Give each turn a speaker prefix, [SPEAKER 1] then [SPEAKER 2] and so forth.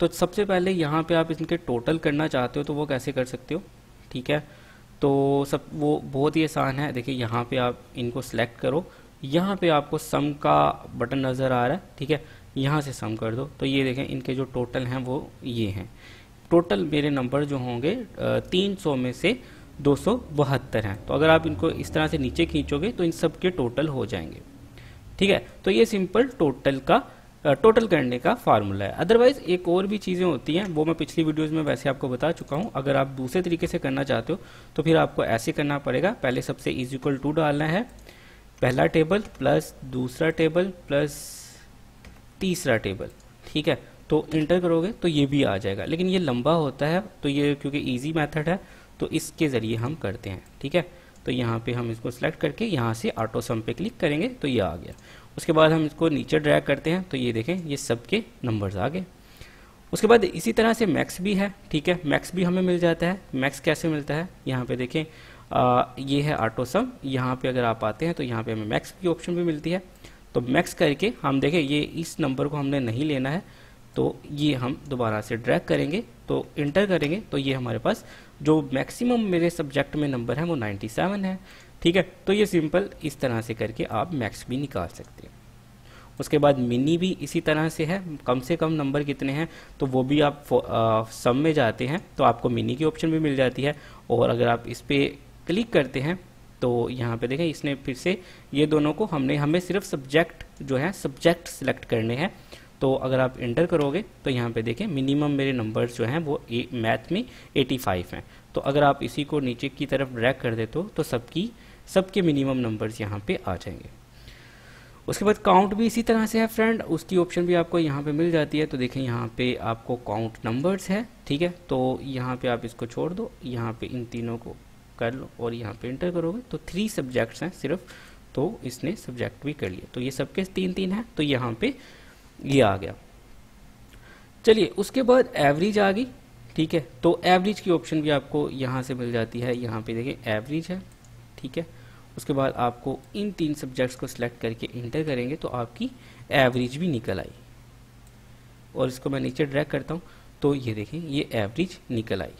[SPEAKER 1] तो सबसे पहले यहाँ पे आप इनके टोटल करना चाहते हो तो वो कैसे कर सकते हो, ठीक है। तो सब वो बहुत ही आसान है। देखिए यहाँ पे आप इनको सेलेक्ट करो, यहाँ पे आपको सम का बटन नज़र आ रहा है, ठीक है, यहाँ से सम कर दो। तो ये देखें इनके जो टोटल हैं वो ये हैं। टोटल मेरे नंबर जो होंगे 300 में से 272 हैं। तो अगर आप इनको इस तरह से नीचे खींचोगे तो इन सब के टोटल हो जाएंगे, ठीक है। तो ये सिंपल टोटल करने का फार्मूला है। अदरवाइज एक और भी चीज़ें होती हैं, वो मैं पिछली वीडियोस में वैसे आपको बता चुका हूँ। अगर आप दूसरे तरीके से करना चाहते हो तो फिर आपको ऐसे करना पड़ेगा। पहले सबसे इज इक्वल टू डालना है, पहला टेबल प्लस दूसरा टेबल प्लस तीसरा टेबल, ठीक है। तो इंटर करोगे तो ये भी आ जाएगा, लेकिन ये लंबा होता है, तो ये क्योंकि इजी मेथड है तो इसके ज़रिए हम करते हैं, ठीक है। तो यहाँ पे हम इसको सिलेक्ट करके यहाँ से ऑटो सम पे क्लिक करेंगे तो ये आ गया। उसके बाद हम इसको नीचे ड्रैग करते हैं तो ये देखें ये सबके नंबर्स आ गए। उसके बाद इसी तरह से मैक्स भी है, ठीक है। मैक्स भी हमें मिल जाता है। मैक्स कैसे मिलता है, यहाँ पे देखें ये है ऑटो सम। यहाँ पे अगर आप आते हैं तो यहाँ पे हमें मैक्स की ऑप्शन भी मिलती है। तो मैक्स करके हम देखें ये इस नंबर को हमने नहीं लेना है, तो ये हम दोबारा से ड्रैग करेंगे तो इंटर करेंगे तो ये हमारे पास जो मैक्सिमम मेरे सब्जेक्ट में नंबर है वो 97 है, ठीक है। तो ये सिंपल इस तरह से करके आप मैक्स भी निकाल सकते हैं। उसके बाद मिनी भी इसी तरह से है, कम से कम नंबर कितने हैं तो वो भी आप सम में जाते हैं तो आपको मिनी की ऑप्शन भी मिल जाती है। और अगर आप इस पर क्लिक करते हैं तो यहाँ पे देखें इसने फिर से ये दोनों को हमें सिर्फ सब्जेक्ट जो है सब्जेक्ट सिलेक्ट करने हैं। तो अगर आप इंटर करोगे तो यहाँ पे देखें मिनिमम मेरे नंबर्स जो हैं वो मैथ में 85 हैं। तो अगर आप इसी को नीचे की तरफ ड्रैग कर देते हो तो सबके मिनिमम नंबर्स यहाँ पे आ जाएंगे। उसके बाद काउंट भी इसी तरह से है फ्रेंड, उसकी ऑप्शन भी आपको यहाँ पे मिल जाती है। तो देखें यहाँ पे आपको काउंट नंबर्स है, ठीक है। तो यहाँ पे आप इसको छोड़ दो, यहाँ पे इन तीनों को कर लो और यहाँ पे इंटर करोगे तो 3 सब्जेक्ट्स हैं सिर्फ, तो इसने सब्जेक्ट भी कर लिया। तो ये सबके 3-3 हैं, तो यहाँ पे ये आ गया। चलिए उसके बाद एवरेज आ गई, ठीक है। तो एवरेज की ऑप्शन भी आपको यहाँ से मिल जाती है। यहाँ पे देखिए एवरेज है, ठीक है। उसके बाद आपको इन 3 सब्जेक्ट्स को सिलेक्ट करके इंटर करेंगे तो आपकी एवरेज भी निकल आई। और इसको मैं नीचे ड्रैग करता हूँ तो ये देखें ये एवरेज निकल आई।